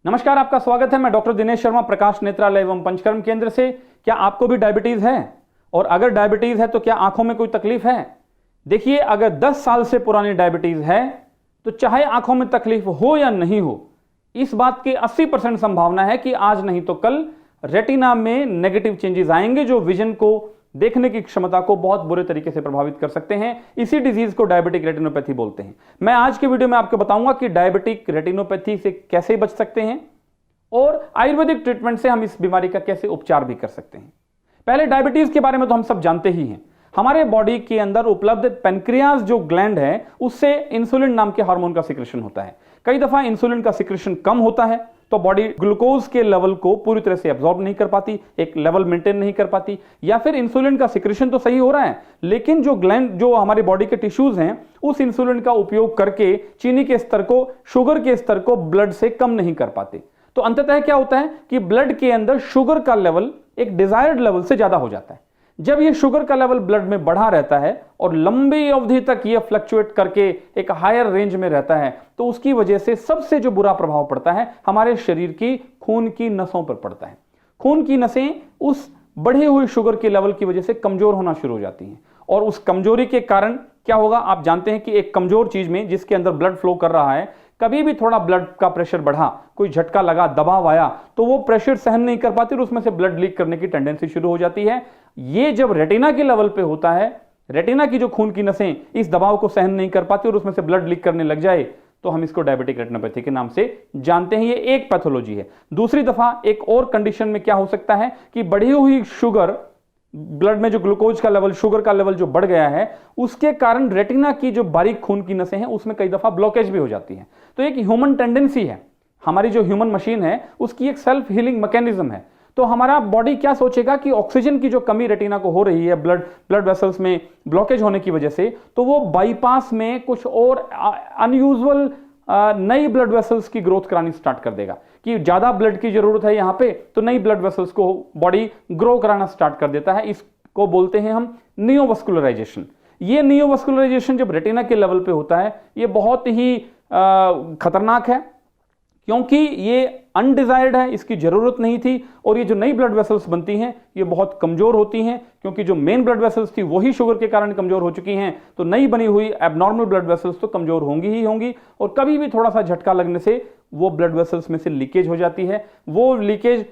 नमस्कार, आपका स्वागत है। मैं डॉक्टर दिनेश शर्मा, प्रकाश नेत्रालय एवं पंचकर्म केंद्र से। क्या आपको भी डायबिटीज है? और अगर डायबिटीज है तो क्या आंखों में कोई तकलीफ है? देखिए, अगर 10 साल से पुरानी डायबिटीज है तो चाहे आंखों में तकलीफ हो या नहीं हो, इस बात की 80% संभावना है कि आज नहीं तो कल रेटिना में नेगेटिव चेंजेस आएंगे जो विजन को, देखने की क्षमता को बहुत बुरे तरीके से प्रभावित कर सकते हैं। इसी डिजीज को डायबिटिक रेटिनोपैथी बोलते हैं। मैं आज के वीडियो में आपको बताऊंगा कि डायबिटिक रेटिनोपैथी से कैसे बच सकते हैं और आयुर्वेदिक ट्रीटमेंट से हम इस बीमारी का कैसे उपचार भी कर सकते हैं। पहले डायबिटीज के बारे में तो हम सब जानते ही हैं। हमारे बॉडी के अंदर उपलब्ध पेनक्रियाज जो ग्लैंड है, उससे इंसुलिन नाम के हार्मोन का सिक्रेशन होता है। कई दफा इंसुलिन का सिक्रेशन कम होता है तो बॉडी ग्लूकोज के लेवल को पूरी तरह से एब्जॉर्ब नहीं कर पाती, एक लेवल मेंटेन नहीं कर पाती, या फिर इंसुलिन का सिक्रेशन तो सही हो रहा है लेकिन जो ग्लैंड, जो हमारी बॉडी के टिश्यूज हैं, उस इंसुलिन का उपयोग करके चीनी के स्तर को, शुगर के स्तर को ब्लड से कम नहीं कर पाते। तो अंततः क्या होता है कि ब्लड के अंदर शुगर का लेवल एक डिजायर्ड लेवल से ज्यादा हो जाता है। जब ये शुगर का लेवल ब्लड में बढ़ा रहता है और लंबी अवधि तक ये फ्लक्चुएट करके एक हायर रेंज में रहता है, तो उसकी वजह से सबसे जो बुरा प्रभाव पड़ता है हमारे शरीर की खून की नसों पर पड़ता है। खून की नसें उस बढ़ी हुई शुगर के लेवल की वजह से कमजोर होना शुरू हो जाती हैं और उस कमजोरी के कारण क्या होगा, आप जानते हैं कि एक कमजोर चीज में जिसके अंदर ब्लड फ्लो कर रहा है, कभी भी थोड़ा ब्लड का प्रेशर बढ़ा, कोई झटका लगा, दबाव आया, तो वो प्रेशर सहन नहीं कर पाती और उसमें से ब्लड लीक करने की टेंडेंसी शुरू हो जाती है। ये जब रेटिना के लेवल पे होता है, रेटिना की जो खून की नसें इस दबाव को सहन नहीं कर पाती और उसमें से ब्लड लीक करने लग जाए, तो हम इसको डायबिटिक रेटिनोपैथी के नाम से जानते हैं। ये एक पैथोलॉजी है। दूसरी दफा एक और कंडीशन में क्या हो सकता है कि बढ़ी हुई शुगर, ब्लड में जो ग्लूकोज का लेवल, शुगर का लेवल जो बढ़ गया है, उसके कारण रेटिना की जो बारीक खून की नसें हैं उसमें कई दफा ब्लॉकेज भी हो जाती है। तो एक ह्यूमन टेंडेंसी है, हमारी जो ह्यूमन मशीन है उसकी एक सेल्फ हीलिंग मैकेनिज्म है। तो हमारा बॉडी क्या सोचेगा कि ऑक्सीजन की जो कमी रेटिना को हो रही है ब्लड वेसल्स में ब्लॉकेज होने की वजह से, तो वो बाईपास में कुछ और अनयूजुअल नई ब्लड वेसल्स की ग्रोथ करानी स्टार्ट कर देगा कि ज्यादा ब्लड की जरूरत है यहां पे, तो नई ब्लड वेसल्स को बॉडी ग्रो कराना स्टार्ट कर देता है। इसको बोलते हैं हम नियोवस्कुलराइजेशन। ये नियोवस्कुलराइजेशन जब रेटिना के लेवल पे होता है, ये बहुत ही खतरनाक है क्योंकि ये अनडिजायर्ड है, इसकी जरूरत नहीं थी। और ये जो नई ब्लड वेसल्स बनती हैं ये बहुत कमजोर होती हैं क्योंकि जो मेन ब्लड वेसल्स थी वही शुगर के कारण कमजोर हो चुकी हैं। तो नई बनी हुई एबनॉर्मल ब्लड वेसल्स तो कमजोर होंगी ही होंगी और कभी भी थोड़ा सा झटका लगने से वो ब्लड वेसल्स में से लीकेज हो जाती है। वो लीकेज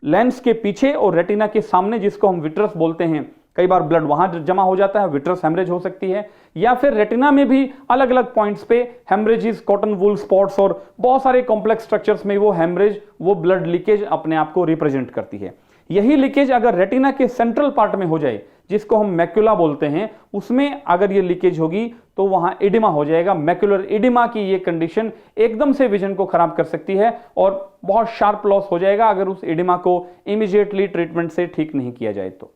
लेंस के पीछे और रेटिना के सामने, जिसको हम विट्रस बोलते हैं, कई बार ब्लड वहां जमा हो जाता है, विट्रस हेमरेज हो सकती है, या फिर रेटिना में भी अलग अलग पॉइंट्स पे हेमरेजेस, कॉटन वूल स्पॉट्स और बहुत सारे कॉम्प्लेक्स स्ट्रक्चर्स में वो हेमरेज, वो ब्लड लीकेज अपने आप को रिप्रेजेंट करती है। यही लीकेज अगर रेटिना के सेंट्रल पार्ट में हो जाए, जिसको हम मैक्युला बोलते हैं, उसमें अगर ये लीकेज होगी तो वहां एडिमा हो जाएगा। मैक्युलर एडिमा की ये कंडीशन एकदम से विजन को खराब कर सकती है और बहुत शार्प लॉस हो जाएगा अगर उस एडिमा को इमीडिएटली ट्रीटमेंट से ठीक नहीं किया जाए तो।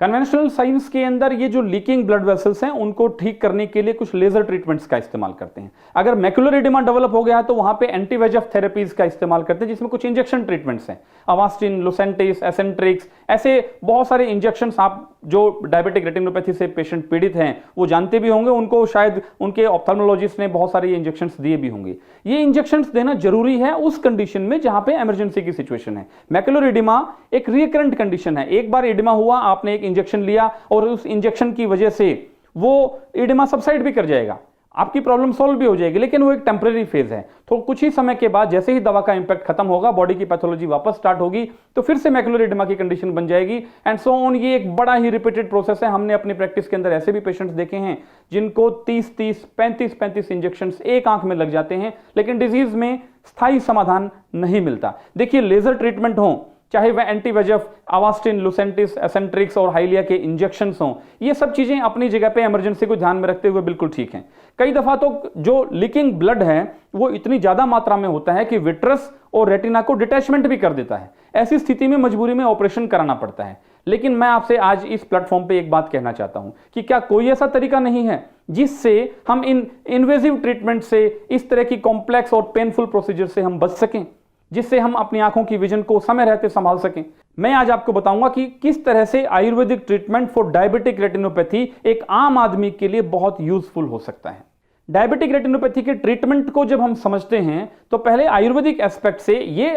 कन्वेंशनल साइंस के अंदर ये जो लीकिंग ब्लड वेसल्स हैं उनको ठीक करने के लिए कुछ लेजर ट्रीटमेंट्स का इस्तेमाल करते हैं। अगर मैक्युलर एडिमा डेवलप हो गया है तो वहां पे एंटी वेजेफ थेरेपीज का इस्तेमाल करते हैं, जिसमें कुछ इंजेक्शन ट्रीटमेंट्स हैं, अवास्टिन, लुसेंटिस, एसेंट्रिक्स, ऐसे बहुत सारे इंजेक्शंस आप जो डायबिटिक रेटिनोपैथी से पेशेंट पीड़ित हैं वो जानते भी होंगे, उनको शायद उनके ऑप्थेल्मोलॉजिस्ट ने बहुत सारे इंजेक्शंस दिए भी होंगे। ये इंजेक्शंस देना जरूरी है उस कंडीशन में जहां पे इमरजेंसी की सिचुएशन है। मैक्युलर एडिमा एक रिकरेंट कंडीशन है, एक बार एडिमा हुआ, आपने एक इंजेक्शन लिया और उस इंजेक्शन की वजह से वो एडिमा सबसाइड भी कर जाएगा, आपकी प्रॉब्लम सॉल्व भी हो जाएगी, लेकिन वो एक टेम्परेरी फेज है। तो कुछ ही समय के बाद जैसे ही दवा का इंपैक्ट खत्म होगा, बॉडी की पैथोलॉजी वापस स्टार्ट होगी, तो फिर से मैक्युलर एडिमा की कंडीशन बन जाएगी एंड सो ऑन। ये एक बड़ा ही रिपीटेड प्रोसेस है। हमने अपनी प्रैक्टिस के अंदर ऐसे भी पेशेंट्स देखे हैं जिनको 30-30, 35-35 इंजेक्शंस एक आंख में लग जाते हैं, लेकिन डिजीज में स्थायी समाधान नहीं मिलता। देखिए, लेजर ट्रीटमेंट हो, चाहे वह एंटी वेजेफ, अवास्टिन, लुसेंटिस, एसेंट्रिक्स और हाइलिया के इंजेक्शंस हों, ये सब चीजें अपनी जगह पे इमरजेंसी को ध्यान में रखते हुए बिल्कुल ठीक हैं। कई दफा तो जो लीकिंग ब्लड है वो इतनी ज्यादा मात्रा में होता है कि विट्रस और रेटिना को डिटैचमेंट भी कर देता है। ऐसी स्थिति में मजबूरी में ऑपरेशन कराना पड़ता है। लेकिन मैं आपसे आज इस प्लेटफॉर्म पे एक बात कहना चाहता हूं कि क्या कोई ऐसा तरीका नहीं है जिससे हम इन इन्वेजिव ट्रीटमेंट से, इस तरह की कॉम्प्लेक्स और पेनफुल प्रोसीजर से हम बच सकें, जिससे हम अपनी आंखों की विजन को समय रहते संभाल सकें। मैं आज आपको बताऊंगा कि किस तरह से Ayurvedic treatment for diabetic retinopathy एक आम आदमी के लिए बहुत यूजफुल हो सकता है। डायबिटिक रेटिनोपैथी के ट्रीटमेंट को जब हम समझते हैं तो पहले आयुर्वेदिक एस्पेक्ट से ये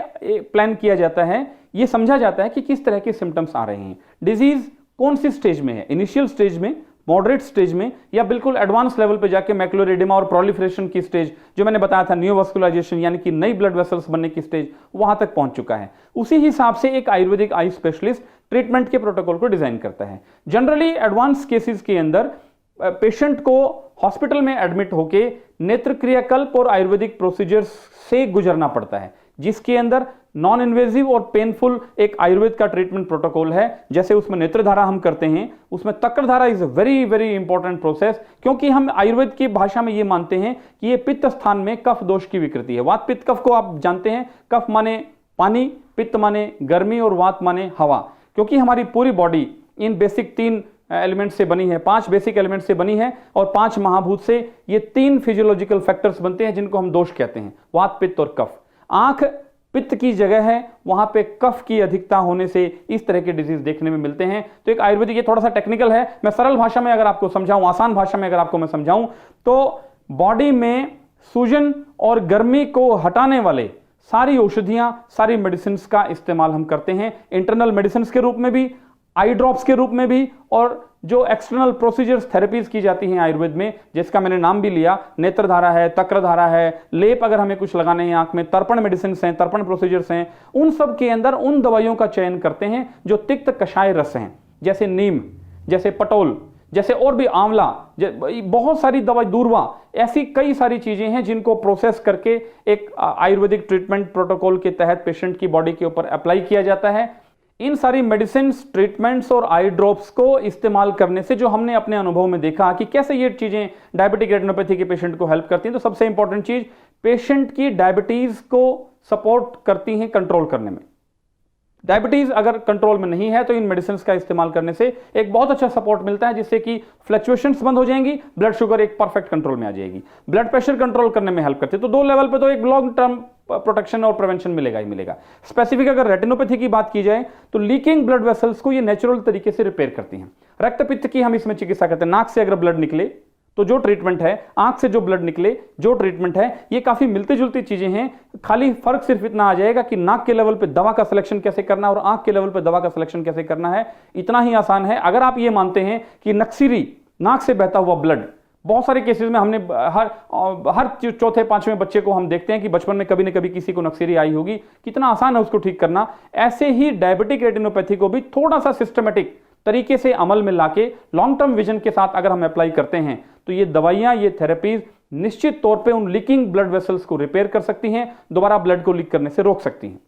प्लान किया जाता है, ये समझा जाता है कि किस तरह के सिम्टम्स आ रहे हैं, डिजीज कौन सी स्टेज में है, इनिशियल स्टेज में, मॉडरेट स्टेज में, या बिल्कुल एडवांस लेवल पे जाके मैकुलर एडिमा और प्रोलिफरेशन की स्टेज, जो मैंने बताया था न्यूवास्कुलाइजेशन यानी कि नई ब्लड वेसल्स बनने की स्टेज, वहां तक पहुंच चुका है। उसी हिसाब से एक आयुर्वेदिक आई स्पेशलिस्ट ट्रीटमेंट के प्रोटोकॉल को डिजाइन करता है। जनरली एडवांस केसेस के अंदर पेशेंट को हॉस्पिटल में एडमिट होके नेत्र क्रियाकल्प और आयुर्वेदिक प्रोसीजर्स से गुजरना पड़ता है, जिसके अंदर नॉन इन्वेजिव और पेनफुल एक आयुर्वेद का ट्रीटमेंट प्रोटोकॉल है। जैसे उसमें नेत्रधारा हम करते हैं, उसमें takradhara is a very very important process, क्योंकि हम आयुर्वेद की भाषा में ये मानते हैं कि ये पित्त स्थान में कफ दोष की विकृति है। वात पित्त कफ को आप जानते हैं, कफ माने पानी, पित्त माने गर्मी और वात माने हवा। क्योंकि हमारी पूरी बॉडी इन बेसिक 3 एलिमेंट से बनी है, 5 बेसिक एलिमेंट से बनी है और 5 महाभूत से, ये 3 फिजियोलॉजिकल फैक्टर्स बनते हैं जिनको हम दोष कहते हैं, वात पित्त और कफ। आंख पित्त की जगह है, वहां पे कफ की अधिकता होने से इस तरह के डिजीज देखने में मिलते हैं। तो एक आयुर्वेदिक, ये थोड़ा सा टेक्निकल है, मैं सरल भाषा में अगर आपको समझाऊं, आसान भाषा में अगर आपको मैं समझाऊं, तो बॉडी में सूजन और गर्मी को हटाने वाले सारी औषधियां, सारी मेडिसिन का इस्तेमाल हम करते हैं, इंटरनल मेडिसिन के रूप में भी, आई ड्रॉप्स के रूप में भी, और जो एक्सटर्नल प्रोसीजर्स थेरेपीज की जाती हैं आयुर्वेद में, जिसका मैंने नाम भी लिया, नेत्रधारा है, तक्रधारा है, लेप अगर हमें कुछ लगाने हैं आंख में, तर्पण मेडिसिन हैं, तर्पण प्रोसीजर्स हैं, उन सब के अंदर उन दवाइयों का चयन करते हैं जो तिक्त कषाय रस हैं, जैसे नीम, जैसे पटोल, जैसे और भी आंवला, बहुत सारी दवाई, दूर्वा, ऐसी कई सारी चीजें हैं जिनको प्रोसेस करके एक आयुर्वेदिक ट्रीटमेंट प्रोटोकॉल के तहत पेशेंट की बॉडी के ऊपर अप्लाई किया जाता है। इन सारी मेडिसिन, ट्रीटमेंट्स और आई ड्रॉप्स को इस्तेमाल करने से जो हमने अपने अनुभव में देखा कि कैसे ये चीजें डायबिटिक रेटिनोपैथी के पेशेंट को हेल्प करती हैं, तो सबसे इंपॉर्टेंट चीज, पेशेंट की डायबिटीज को सपोर्ट करती हैं कंट्रोल करने में। डायबिटीज अगर कंट्रोल में नहीं है तो इन मेडिसिन का इस्तेमाल करने से एक बहुत अच्छा सपोर्ट मिलता है, जिससे कि फ्लक्चुएशंस बंद हो जाएंगी, ब्लड शुगर एक परफेक्ट कंट्रोल में आ जाएगी, ब्लड प्रेशर कंट्रोल करने में हेल्प करती है। तो 2 लेवल पे तो एक लॉन्ग टर्म प्रोटेक्शन और प्रिवेंशन मिलेगा ही मिलेगा। स्पेसिफिक अगर रेटिनोपैथी की बात की जाए तो लीकिंग ब्लड वेसल्स को ये नेचुरल तरीके से रिपेयर करती हैं। रक्त पित्त की हम इसमें चिकित्सा करते हैं। नाक से अगर ब्लड निकले तो जो ट्रीटमेंट है, आंख से जो ब्लड निकले जो ट्रीटमेंट है, ये काफी मिलती जुलती चीजें हैं। खाली फर्क सिर्फ इतना आ जाएगा कि नाक के लेवल पे दवा का सिलेक्शन कैसे करना और आंख के लेवल पे दवा का सिलेक्शन कैसे करना है, इतना ही आसान है। अगर आप ये मानते हैं कि नक्सीरी, नाक से बहता हुआ ब्लड, बहुत सारे केसेस में हमने हर 4थे-5वें बच्चे को हम देखते हैं कि बचपन में कभी न कभी किसी को नक्सीरी आई होगी, कितना आसान है उसको ठीक करना। ऐसे ही डायबिटिक रेटिनोपैथी को भी थोड़ा सा सिस्टमेटिक तरीके से अमल में लाके लॉन्ग टर्म विजन के साथ अगर हम अप्लाई करते हैं तो ये दवाइयां, ये थेरेपीज निश्चित तौर पे उन लीकिंग ब्लड वेसल्स को रिपेयर कर सकती हैं, दोबारा ब्लड को लीक करने से रोक सकती हैं।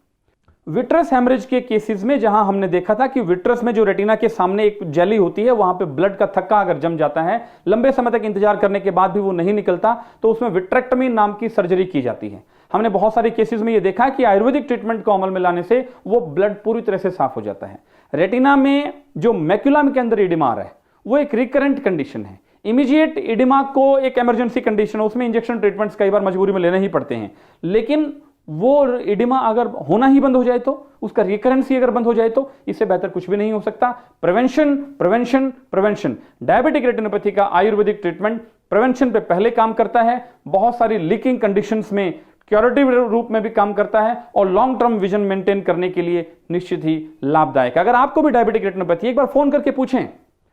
विट्रस हेमरेज के केसेस में जहां हमने देखा था कि विट्रस में जो रेटिना के सामने एक जेली होती है, वहां पे ब्लड का थक्का अगर जम जाता है, लंबे समय तक इंतजार करने के बाद भी वो नहीं निकलता, तो उसमें विट्रेक्टमी नाम की सर्जरी की जाती है। हमने बहुत सारे केसेस में ये देखा है कि आयुर्वेदिक ट्रीटमेंट को अमल में लाने से वो ब्लड पूरी तरह से साफ हो जाता है। रेटिना में जो मैक्यूला के अंदर एडिमा आ रहा है वो एक रिकरेंट कंडीशन है। इमीडिएट एडिमा को एक इमरजेंसी कंडीशन है, उसमें इंजेक्शन ट्रीटमेंट्स कई बार मजबूरी में लेने ही पड़ते हैं, लेकिन वो एडिमा अगर होना ही बंद हो जाए तो, उसका रिकरेंस ही अगर बंद हो जाए तो इससे बेहतर कुछ भी नहीं हो सकता। Prevention, prevention, prevention. Diabetic retinopathy का आयुर्वेदिक ट्रीटमेंट प्रिवेंशन पे पहले काम करता है, बहुत सारी लीकिंग कंडीशंस में क्यूरेटिव रूप में भी काम करता है और लॉन्ग टर्म विजन मेंटेन करने के लिए निश्चित ही लाभदायक है। अगर आपको भी डायबिटिक रेटिनोपैथी, एक बार फोन करके पूछें,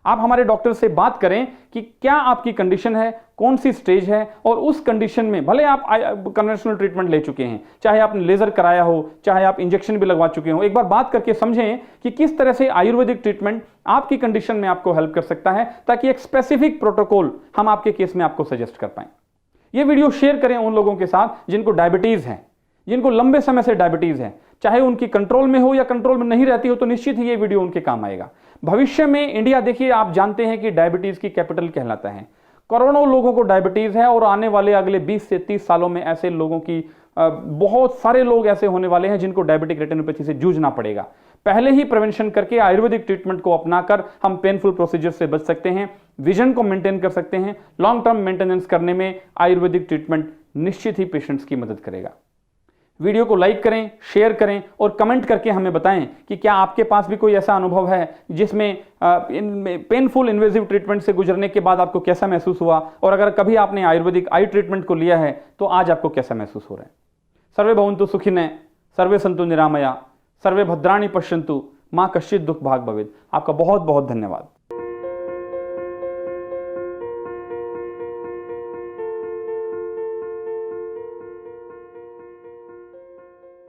आप हमारे डॉक्टर से बात करें कि क्या आपकी कंडीशन है, कौन सी स्टेज है, और उस कंडीशन में भले आप कन्वेंशनल ट्रीटमेंट ले चुके हैं, चाहे आपने लेजर कराया हो, चाहे आप इंजेक्शन भी लगवा चुके हो, एक बार बात करके समझें कि किस तरह से आयुर्वेदिक ट्रीटमेंट आपकी कंडीशन में आपको हेल्प कर सकता है, ताकि एक स्पेसिफिक प्रोटोकॉल हम आपके केस में आपको सजेस्ट कर पाएं। ये वीडियो शेयर करें उन लोगों के साथ जिनको डायबिटीज है, जिनको लंबे समय से डायबिटीज है, चाहे उनकी कंट्रोल में हो या कंट्रोल में नहीं रहती हो, तो निश्चित ही ये वीडियो उनके काम आएगा। भविष्य में इंडिया, देखिए आप जानते हैं कि डायबिटीज की कैपिटल कहलाता है, करोड़ों लोगों को डायबिटीज है और आने वाले अगले 20 से 30 सालों में ऐसे लोगों की बहुत सारे लोग ऐसे होने वाले हैं जिनको डायबिटिक रेटिनोपैथी से जूझना पड़ेगा। पहले ही प्रिवेंशन करके आयुर्वेदिक ट्रीटमेंट को अपनाकर हम पेनफुल प्रोसीजर से बच सकते हैं, विजन को मेंटेन कर सकते हैं। लॉन्ग टर्म मेंटेनेंस करने में आयुर्वेदिक ट्रीटमेंट निश्चित ही पेशेंट्स की मदद करेगा। वीडियो को लाइक करें, शेयर करें और कमेंट करके हमें बताएं कि क्या आपके पास भी कोई ऐसा अनुभव है जिसमें पेनफुल इन्वेजिव ट्रीटमेंट से गुजरने के बाद आपको कैसा महसूस हुआ, और अगर कभी आपने आयुर्वेदिक आई ट्रीटमेंट को लिया है तो आज आपको कैसा महसूस हो रहा है। सर्वे भवन्तु सुखिनः, सर्वे सन्तु निरामया, सर्वे भद्राणि पश्यन्तु, मां कश्चित् दुःख भाग् भवेत्। आपका बहुत बहुत धन्यवाद।